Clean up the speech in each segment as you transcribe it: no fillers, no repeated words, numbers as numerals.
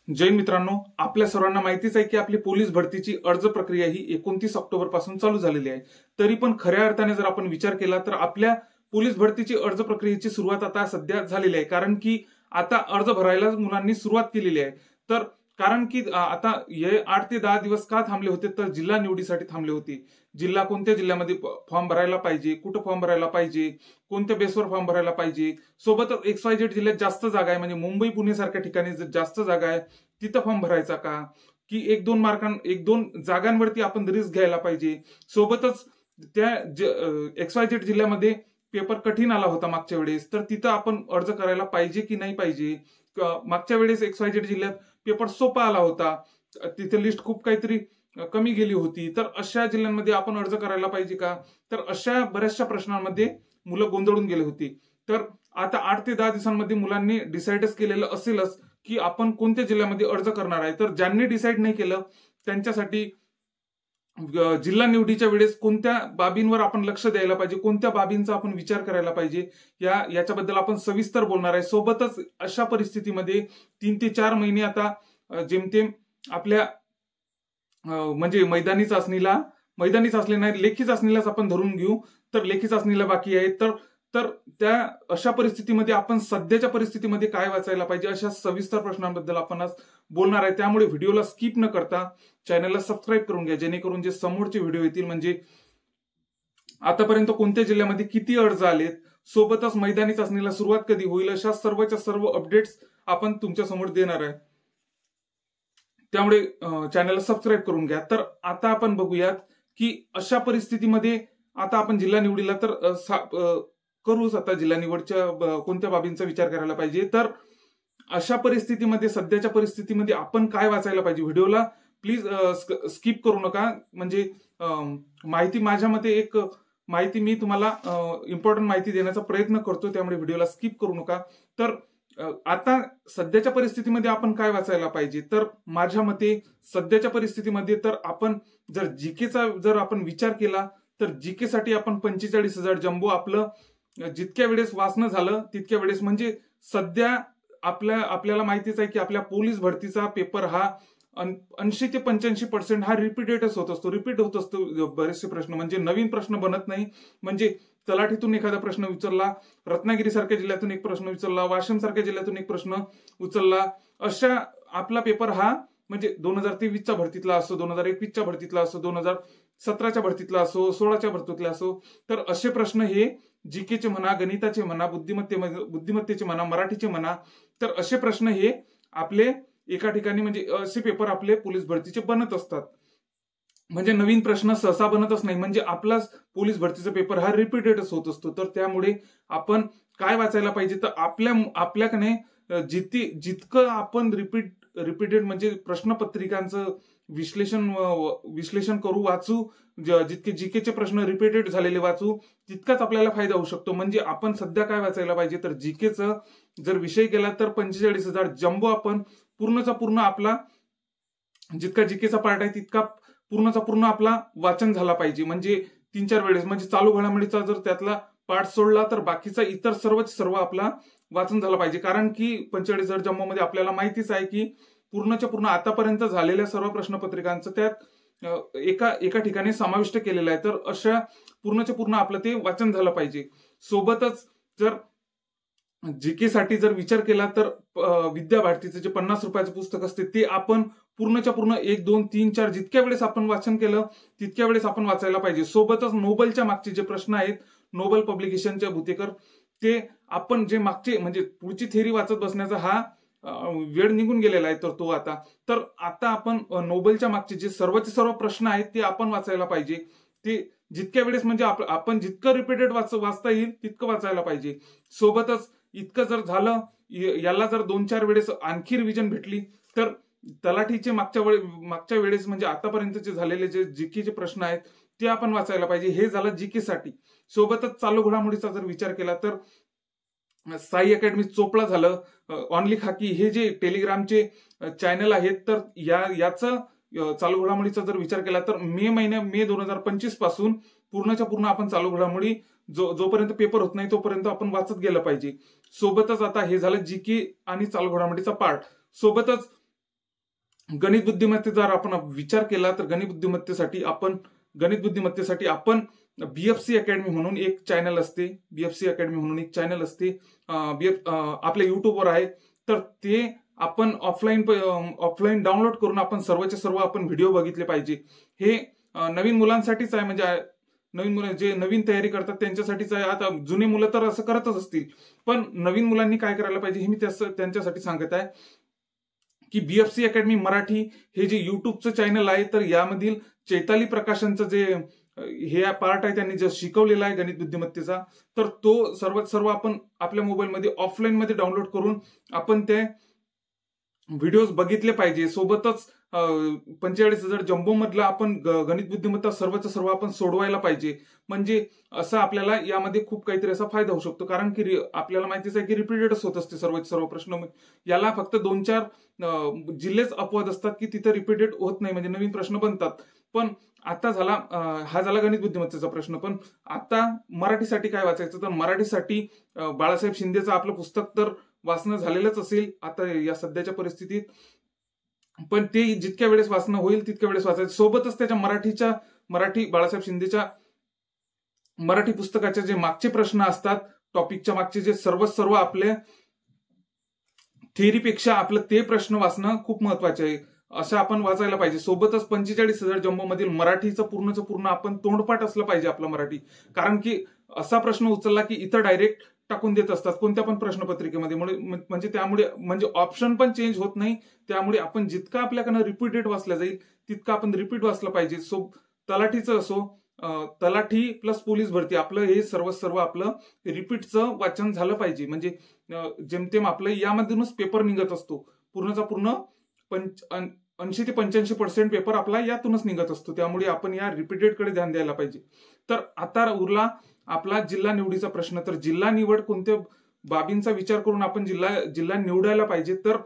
जय मित्रांनो, आपल्या सर्वांना माहितीच आहे की आपली पोलीस भरतीची अर्ज प्रक्रिया ही 29 ऑक्टोबर पासून चालू झालेली आहे। तरी पण खऱ्या अर्थाने जर आपण विचार केला तर आपल्या पोलीस भरतीची अर्ज प्रक्रियेची सुरुवात आता सध्या झालेली आहे। कारण की आता अर्ज भरायला मुलांनी सुरुवात केलेली आहे। तर कारण की आता हे 8 ते 10 दिवस का थांबले होते, तर जिल्हा निवडीसाठी थांबले होते। जिल्हा कोणत्या जिल्ह्यामध्ये फॉर्म भरायला पाहिजे, कुठं फॉर्म भरायला पाहिजे, कोणत्या बेसवर फॉर्म भरायला पाहिजे, सोबतच XYZ जिल्ह्यात जास्त जागा आहे म्हणजे मुंबई पुणे सारख्या ठिकाणी जास्त जागा आहे तिथं फॉर्म भरायचा का, की एक दोन जागांवरती आपण रिस्क घ्यायला पाहिजे। सोबतच त्या XYZ जिल्ह्यामध्ये पेपर कठीण आला होता मागच्या वेळेस, तर तिथं आपण अर्ज करायला पाहिजे की नाही पाहिजे। मागच्या वेळेस XYZ जिल्ह्यात पेपर सोपा आला होता, तिथे लिस्ट खूप काहीतरी कमी गेली होती, तर अशा जिल्ह्यांमध्ये आपण अर्ज करायला पाहिजे का, तर अशा बऱ्याचशा प्रश्नांमध्ये मुलं गोंधळून गेली होती। तर आता 8 ते 10 दिवसांमध्ये मुलांनी डिसाइडच केलेलं असेलच की आपण कोणत्या जिल्ह्यामध्ये अर्ज करणार आहे। तर ज्यांनी डिसाइड नाही केलं त्यांच्यासाठी जिल्हा निवडीच्या वेळेस कोणत्या बाबींवर आपण लक्ष द्यायला पाहिजे, कोणत्या बाबींचा आपण विचार करायला पाहिजे, याच्याबद्दल आपण सविस्तर बोलणार आहे। सोबतच अशा परिस्थितीमध्ये 3 ते 4 महिने आता जेमतेम आपल्या म्हणजे मैदानी चाचणी नाही, लेखी चाचणीलाच आपण धरून घेऊ, तर लेखी चाचणीला बाकी आहे। तर त्या अशा परिस्थितीमध्ये आपण सध्याच्या परिस्थितीमध्ये काय वाचायला पाहिजे, अशा सविस्तर प्रश्नांबद्दल आपण आज बोलणार आहे। त्यामुळे व्हिडिओला स्किप न करता चॅनलला सबस्क्राईब करून घ्या, जेणेकरून जे समोरचे व्हिडिओ येतील म्हणजे आतापर्यंत कोणत्या जिल्ह्यामध्ये किती अर्ज आलेत, सोबतच मैदानी चाचणीला सुरुवात कधी होईल, अशा सर्वच्या सर्व अपडेट्स आपण तुमच्या समोर देणार आहे। त्यामुळे चॅनलला सबस्क्राईब करून घ्या। तर आता आपण बघूयात की अशा परिस्थितीमध्ये आता आपण जिल्हा निवडीला तर करूच, आता जिल्हा निवडच्या कोणत्या बाबींचा विचार करायला पाहिजे। तर अशा परिस्थितीमध्ये सध्याच्या परिस्थितीमध्ये आपण काय वाचायला पाहिजे, व्हिडिओला प्लीज स्किप करू नका। म्हणजे माहिती माझ्या मते एक माहिती मी तुम्हाला इम्पॉर्टंट माहिती देण्याचा प्रयत्न करतो, त्यामुळे व्हिडिओला स्किप करू नका। तर आता सध्याच्या परिस्थितीमध्ये आपण काय वाचायला पाहिजे, तर माझ्या मते सध्याच्या परिस्थितीमध्ये तर आपण जर जीकेचा जर आपण विचार केला तर जीके साठी आपण 45,000 जम्बो आपलं जितक्या वेळेस वाचणं झालं तितक्या वेळेस, म्हणजे सध्या आपल्याला माहितीच आहे की आपल्या पोलीस भरतीचा पेपर हा 80 ते 85% हा रिपीट होत असतो। बरेचसे प्रश्न म्हणजे नवीन प्रश्न बनत नाही। म्हणजे तलाठीतून एखादा प्रश्न विचारला, रत्नागिरी सारख्या जिल्ह्यातून एक प्रश्न विचारला, वाशिम सारख्या जिल्ह्यातून एक प्रश्न उचलला, अशा आपला पेपर हा म्हणजे 2023च्या भरतीतला असो, 2021च्या भरतीतला असो, 2017च्या भरतीतला असो, 16च्या भरतीतला असो, तर असे प्रश्न हे जीकेचे म्हणा, गणिताचे म्हणा, बुद्धिमत्तेचे म्हणा, मराठीचे म्हणा, तर असे प्रश्न हे आपले एका ठिकाणी म्हणजे असे पेपर आपले पोलीस भरतीचे बनत असतात। म्हणजे नवीन प्रश्न सहसा बनतच नाही, म्हणजे आपलाच पोलीस भरतीचा पेपर हा रिपीटेडच होत असतो। तर त्यामुळे आपण काय वाचायला पाहिजे, तर आपल्याकडे जितकं आपण रिपीटेड म्हणजे प्रश्नपत्रिकांचं विश्लेषण करू, वाचू, जितके जीकेचे प्रश्न रिपीटेड झालेले वाचू, तितकाच आपल्याला फायदा होऊ शकतो। म्हणजे आपण सध्या काय वाचायला पाहिजे, तर जीकेचं जर विषय केला तर 45,000 जम्बो आपण पूर्णचा पूर्ण आपला जितका जीकेचा पार्ट आहे तितका पूर्णचा पूर्ण आपला वाचन झाला पाहिजे। म्हणजे 3-4 वेळेस, म्हणजे चालू घडामोडीचा जर त्यातला पार्ट सोडला तर बाकीचा इतर सर्व आपला वाचन झालं पाहिजे। कारण की 45,000 जम्बो मध्ये आपल्याला माहितीच आहे की पूर्णच्या पूर्ण आतापर्यंत झालेल्या सर्व प्रश्नपत्रिकांचं त्यात एका ठिकाणी समाविष्ट केलेलं आहे। तर अशा पूर्णच्या पूर्ण आपलं ते वाचन झालं पाहिजे। सोबतच जर जीके साठी जर विचार केला तर विद्या भारतीचं जे 50 रुपयाचं पुस्तक असते ते आपण पूर्णच्या पूर्ण 1, 2, 3, 4 जितक्या वेळेस आपण वाचन केलं तितक्या वेळेस आपण वाचायला पाहिजे। सोबतच नोबलच्या मागचे जे प्रश्न आहेत, नोबल पब्लिकेशनच्या भुतेकर, ते आपण जे मागचे म्हणजे पुढची थेरी वाचत बसण्याचा हा वेळ निघून गेलेला आहे, तर तो आता आपण नोबलच्या मागचे जे सर्व प्रश्न आहेत ते आपण वाचायला पाहिजे। ते जितक्या वेळेस म्हणजे आपण जितकं रिपीटेड वाचता येईल तितकं वाचायला पाहिजे। सोबतच इतकं जर झालं, याला जर 2-4 वेळेस आणखी रिव्हिजन भेटली तर तलाठीचे मागच्या वेळेस म्हणजे आतापर्यंतचे झालेले जे जीकेचे प्रश्न आहेत ते आपण वाचायला पाहिजे। हे झालं जीके साठी। सोबतच चालू घडामोडीचा जर विचार केला तर साई अकॅडमी चोपडा झालं, ऑनली खाकी, हे जे टेलिग्रामचे चॅनल आहेत, तर याचं चालू घडामोडीचा जर विचार केला तर मे 2025 पासून पूर्णच्या पूर्ण आपण चालू घडामोडी जोपर्यंत पेपर होत नाही तोपर्यंत आपण वाचत गेलं पाहिजे। सोबतच आता हे झालं जीके आणि चालू घडामोडीचा पार्ट। सोबतच गणित बुद्धिमत्तेचा जर आपण विचार केला तर गणित बुद्धिमत्तेसाठी आपण BFC अकॅडमी म्हणून एक चॅनल असते, आपल्या युट्यूबवर आहे. तर ते आपण ऑफलाईन डाउनलोड करून आपण सर्वचे सर्व आपण व्हिडिओ बघितले पाहिजे. हे नवीन मुलांसाठीच आहे, म्हणजे नवीन मुलं जे नवीन तयारी करतात त्यांच्यासाठीच आहे. आता जुने मुलं तर असं करतच असतील, पण नवीन मुलांनी काय करायला पाहिजे हे मी त्यांच्यासाठी सांगत आहे की BFC अकॅडमी मराठी हे जे युट्यूबचं चॅनल आहे, तर यामधील चैताली प्रकाशनचं जे हे पार्ट आहे त्यांनी जे शिकवलेला आहे गणित बुद्धिमत्तेचा, तर तो सर्व आपण आपल्या मोबाईलमध्ये ऑफलाईन मध्ये डाउनलोड करून आपण ते व्हिडिओज बघितले पाहिजे. सोबतच 45,000 जम्बो मधला आपण गणित बुद्धिमत्ता सर्वच सर्व आपण सोडवायला पाहिजे. म्हणजे असं आपल्याला यामध्ये खूप काहीतरी असा फायदा होऊ शकतो, कारण की आपल्याला माहितीच आहे की रिपीटेडच होत असते सर्व प्रश्न. याला फक्त 2-4 जिल्हेच अपवाद असतात की तिथे रिपीटेड होत नाही, म्हणजे नवीन प्रश्न बनतात. पण आता हा झाला गणित बुद्धिमत्तेचा प्रश्न. पण आता मराठीसाठी काय वाचायचं, तर मराठीसाठी बाळासाहेब शिंदेचं आपलं पुस्तक तर वाचणं झालेलंच असेल आता या सध्याच्या परिस्थितीत, पण ते जितक्या वेळेस वाचणं होईल तितक्या वेळेस वाचायचं. सोबतच त्याच्या बाळासाहेब शिंदेच्या मराठी पुस्तकाचे जे मागचे प्रश्न असतात, टॉपिकच्या मागचे जे सर्व आपल्या थेअरीपेक्षा आपलं ते प्रश्न वाचणं खूप महत्वाचे आहे, असं आपण वाचायला पाहिजे. सोबतच 45,000 जम्बो मधील मराठीचं पूर्ण आपण तोंडपाठ असलं पाहिजे आपलं मराठी. कारण की असा प्रश्न उचलला की इथं डायरेक्ट टाकून देत असतात कोणत्या पण प्रश्नपत्रिकेमध्ये, म्हणजे ऑप्शन पण चेंज होत नाही. त्यामुळे आपण जितकं आपल्याकडनं रिपीटेड वाचलं जाईल तितकं आपण रिपीट वाचलं पाहिजे. तलाठीचं असो, तलाठी प्लस पोलीस भरती, आपलं हे सर्व आपलं रिपीटचं वाचन झालं पाहिजे. म्हणजे जेमतेम आपलं यामधूनच पेपर निघत असतो, पूर्णचा पूर्ण 80 ते 85% पेपर आपला यातूनच निघत असतो. त्यामुळे आपण या रिपीटेडकडे ध्यान द्यायला पाहिजे. तर आता उरला आपला जिल्हा निवडीचा प्रश्न. तर जिल्हा निवड कोणत्या बाबींचा विचार करून आपण जिल्हा निवडायला पाहिजे, तर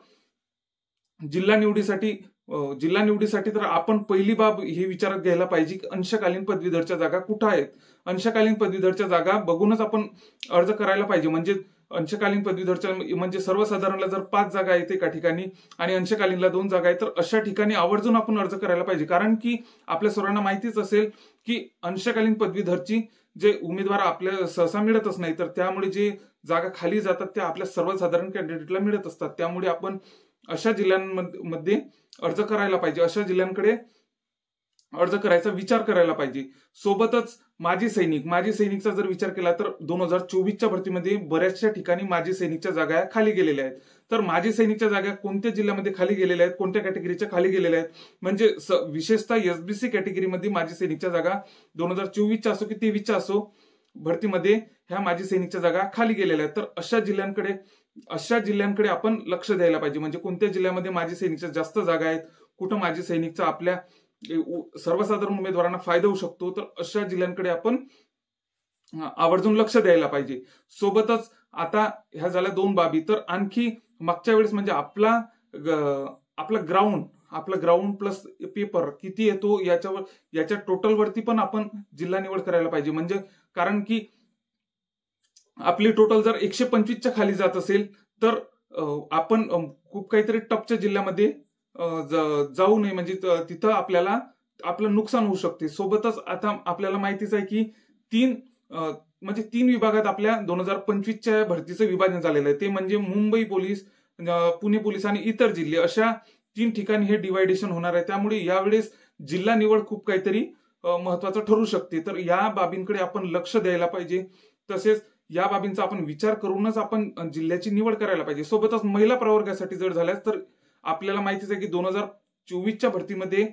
जिल्हा निवडीसाठी तर आपण पहिली बाब हे विचारात घ्यायला पाहिजे की अंशकालीन पदवीधरच्या जागा कुठं आहेत. अंशकालीन पदवीधरच्या जागा बघूनच आपण अर्ज करायला पाहिजे. म्हणजे अंशकालीन पदवीधरच्या म्हणजे सर्वसाधारणला जर 5 जागा आहेत एका ठिकाणी आणि अंशकालीनला 2 जागा आहेत, तर अशा ठिकाणी आवर्जून आपण अर्ज करायला पाहिजे. कारण की आपल्या सर्वांना माहितीच असेल की अंशकालीन पदवीधरची जे उमेदवार आपल्या सहसा मिळतच नाही, तर त्यामुळे जे जागा खाली जातात त्या आपल्या सर्वसाधारण कॅन्डिडेटला मिळत असतात. त्यामुळे आपण अशा जिल्ह्यांमध्ये अर्ज करायला पाहिजे, अशा जिल्ह्यांकडे अर्ज करायचा विचार करायला पाहिजे. सोबतच माजी सैनिकचा जर विचार केला तर 2024च्या भरतीमध्ये बऱ्याचशा ठिकाणी माजी सैनिकच्या जागा खाली गेलेल्या आहेत. तर माजी सैनिकच्या जागा कोणत्या जिल्ह्यामध्ये खाली गेलेल्या आहेत, कोणत्या कॅटेगरीच्या खाली गेलेल्या आहेत, म्हणजे विशेषतः SBC कॅटेगरीमध्ये माजी सैनिकच्या जागा 2024च्या असो की 23च्या असो भरतीमध्ये ह्या माजी सैनिकच्या जागा खाली गेलेल्या आहेत. तर अशा जिल्ह्यांकडे आपण लक्ष द्यायला पाहिजे. म्हणजे कोणत्या जिल्ह्यामध्ये माजी सैनिकच्या जास्त जागा आहेत, कुठं माजी सैनिकचा आपल्या सर्वसाधारण उमेदवारांना फायदा होऊ शकतो, तर अशा जिल्ह्यांकडे आपण आवर्जून लक्ष द्यायला पाहिजे. सोबतच आता ह्या झाल्या 2 बाबी. तर आणखी मागच्या वेळेस म्हणजे आपला ग्राउंड प्लस पेपर किती येतो याच्या टोटल वरती पण आपण जिल्हा निवड करायला पाहिजे. म्हणजे कारण की आपली टोटल जर 125च्या खाली जात असेल तर आपण खूप काहीतरी टपच्या जिल्ह्यामध्ये जाऊ नये, म्हणजे तिथं आपलं नुकसान होऊ शकते. सोबतच आता आपल्याला माहितीच आहे की 3 विभागात आपल्या 2025च्या भरतीचं विभाजन झालेलं आहे. ते म्हणजे मुंबई पोलीस, पुणे पोलीस आणि इतर जिल्हे, अशा 3 ठिकाणी हे डिवायडेशन होणार आहे. त्यामुळे यावेळेस जिल्हा निवड खूप काहीतरी महत्वाचं ठरू शकते. तर या बाबींकडे आपण लक्ष द्यायला पाहिजे. तसेच या बाबींचा आपण विचार करूनच आपण जिल्ह्याची निवड करायला पाहिजे. सोबतच महिला प्रवर्गासाठी जर झाल्यास तर आपल्याला माहितीच आहे की 2024च्या भरतीमध्ये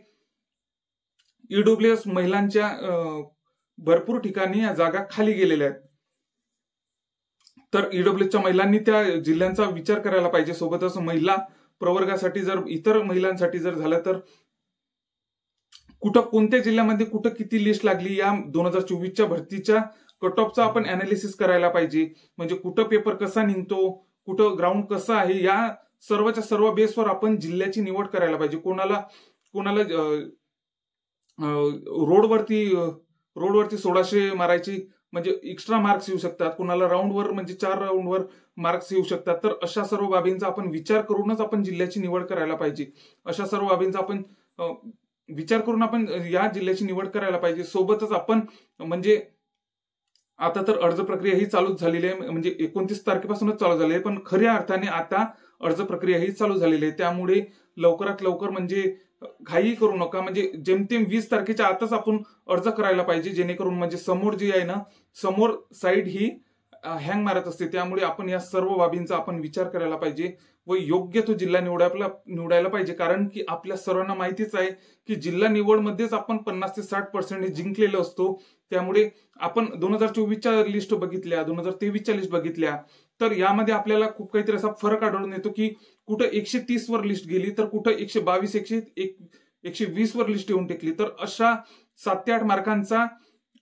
EWS महिलांच्या भरपूर ठिकाणी या जागा खाली गेलेल्या आहेत. तर EWSच्या महिलांनी त्या जिल्ह्यांचा विचार करायला पाहिजे. सोबतच महिला प्रवर्गासाठी जर इतर महिलांसाठी जर झालं तर कोणत्या जिल्ह्यामध्ये कुठं किती लिस्ट लागली, या 2024च्या भरतीच्या कट ऑफचा आपण अनालिसिस करायला पाहिजे. म्हणजे कुठं पेपर कसा निघतो, कुठं ग्राउंड कसं आहे, या सर्वच्या सर्व बेसवर आपण जिल्ह्याची निवड करायला पाहिजे. कोणाला रोडवरती 1600 मारायची म्हणजे एक्स्ट्रा मार्क्स येऊ शकतात, कुणाला राऊंडवर म्हणजे 4 राऊंडवर मार्क्स येऊ शकतात. तर अशा सर्व बाबींचा आपण विचार करूनच आपण जिल्ह्याची निवड करायला पाहिजे. अशा सर्व बाबींचा आपण विचार करून आपण या जिल्ह्याची निवड करायला पाहिजे. सोबतच आपण म्हणजे आता तर अर्ज प्रक्रिया ही चालूच झालेली आहे, म्हणजे 29 तारखेपासूनच चालू झाली आहे, पण खऱ्या अर्थाने आता अर्ज प्रक्रिया ही चालू झालेली आहे. त्यामुळे लवकरात लवकर म्हणजे घाई करू नका, म्हणजे जेमतेम 20 तारखेच्या आतच आपण अर्ज करायला पाहिजे, जेणेकरून म्हणजे समोर जी आहे ना, समोर साईड ही हँग मारत असते. त्यामुळे आपण या सर्व बाबींचा आपण विचार करायला पाहिजे व योग्य तो जिल्हा निवडायला पाहिजे. कारण की आपल्या सर्वांना माहितीच आहे की जिल्हा निवडमध्येच आपण 50 ते 60% जिंकलेलो असतो. त्यामुळे आपण 2024च्या लिस्ट बघितल्या, 2023च्या लिस्ट बघितल्या, तर यामध्ये आपल्याला खूप काहीतरी असा फरक आढळून येतो की कुठं 130 वर लिस्ट गेली, तर कुठं 122, 120 वर लिस्ट येऊन टेकली. तर अशा 7 ते 8 मार्कांचा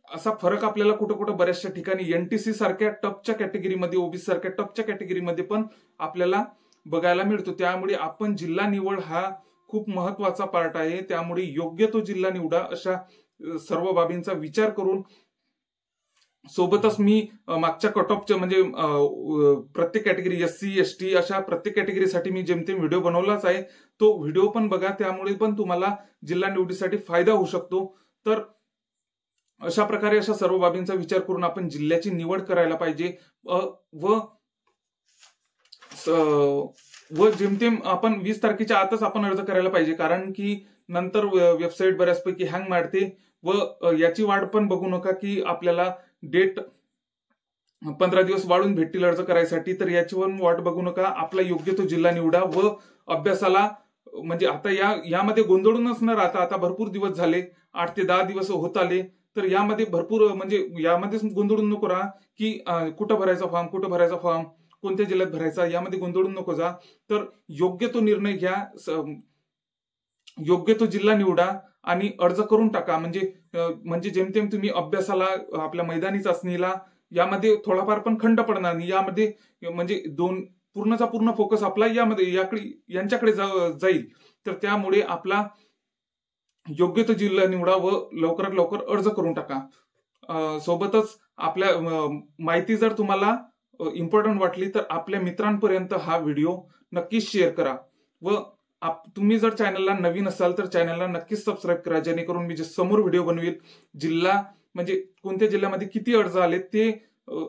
असा फरक आपल्याला कुठं कुठं बऱ्याचशा ठिकाणी एनटीसी सारख्या टपच्या कॅटेगरीमध्ये, ओबीसी सारख्या टपच्या कॅटेगरीमध्ये पण आपल्याला बघायला मिळतो. त्यामुळे आपण जिल्हा निवड हा खूप महत्वाचा पार्ट आहे. त्यामुळे योग्य तो जिल्हा निवडा. अशा सर्व बाबींचा विचार करून सोबतच मी मागच्या कट ऑफच्या म्हणजे प्रत्येक कॅटेगरी एससी एसटी अशा प्रत्येक कॅटेगरीसाठी मी जेमतेम व्हिडिओ बनवलाच आहे. तो व्हिडिओ पण बघा, त्यामुळे पण तुम्हाला जिल्हा निवडीसाठी फायदा होऊ शकतो. तर अशा प्रकारे अशा सर्व बाबींचा विचार करून आपण जिल्ह्याची निवड करायला पाहिजे व जेमतेम आपण 20 तारखेच्या आतच आपण अर्ज करायला पाहिजे. कारण की नंतर वेबसाईट बऱ्याचपैकी हँग मारते व याची वाट पण बघू नका की आपल्याला डेट 15 दिवस वाढून भेटतील अर्ज करायसाठी. तर याची पण वाट बघू नका. आपला योग्य तो जिल्हा निवडा व अभ्यासाला म्हणजे आता यामध्ये गोंधळूनच न राहता, आता भरपूर दिवस झाले, 8 ते 10 दिवस होत आले, तर यामध्ये भरपूर म्हणजे यामध्येच गोंधळून नको राहा की कुठं भरायचा फॉर्म, कोणत्या जिल्ह्यात भरायचा, यामध्ये गोंधळून नको जा. तर योग्य तो निर्णय घ्या, योग्य तो जिल्हा निवडा आणि अर्ज करून टाका. म्हणजे जेमतेम तुम्ही अभ्यासाला, आपल्या मैदानी चाचणीला यामध्ये थोडाफार पण खंड पडणार नाही. यामध्ये म्हणजे पूर्णचा पूर्ण फोकस आपला यांच्याकडे जाईल. तर त्यामुळे आपला योग्य तो जिल्हा निवडा व लवकरात लवकर अर्ज करून टाका. सोबतच आपल्या माहिती जर तुम्हाला इम्पॉर्टंट वाटली तर आपल्या मित्रांपर्यंत हा व्हिडिओ नक्कीच शेअर करा व तुम्ही जर चॅनलला नवीन असाल तर चॅनलला नक्कीच सबस्क्राईब करा, जेणेकरून मी जे समोर व्हिडिओ बनवेल जिल्हा म्हणजे कोणत्या जिल्ह्यामध्ये किती अर्ज आले ते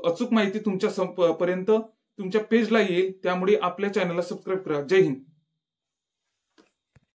अचूक माहिती तुमच्या पर्यंत तुमच्या पेजला येईल. त्यामुळे आपल्या चॅनलला सबस्क्राईब करा. जय हिंद.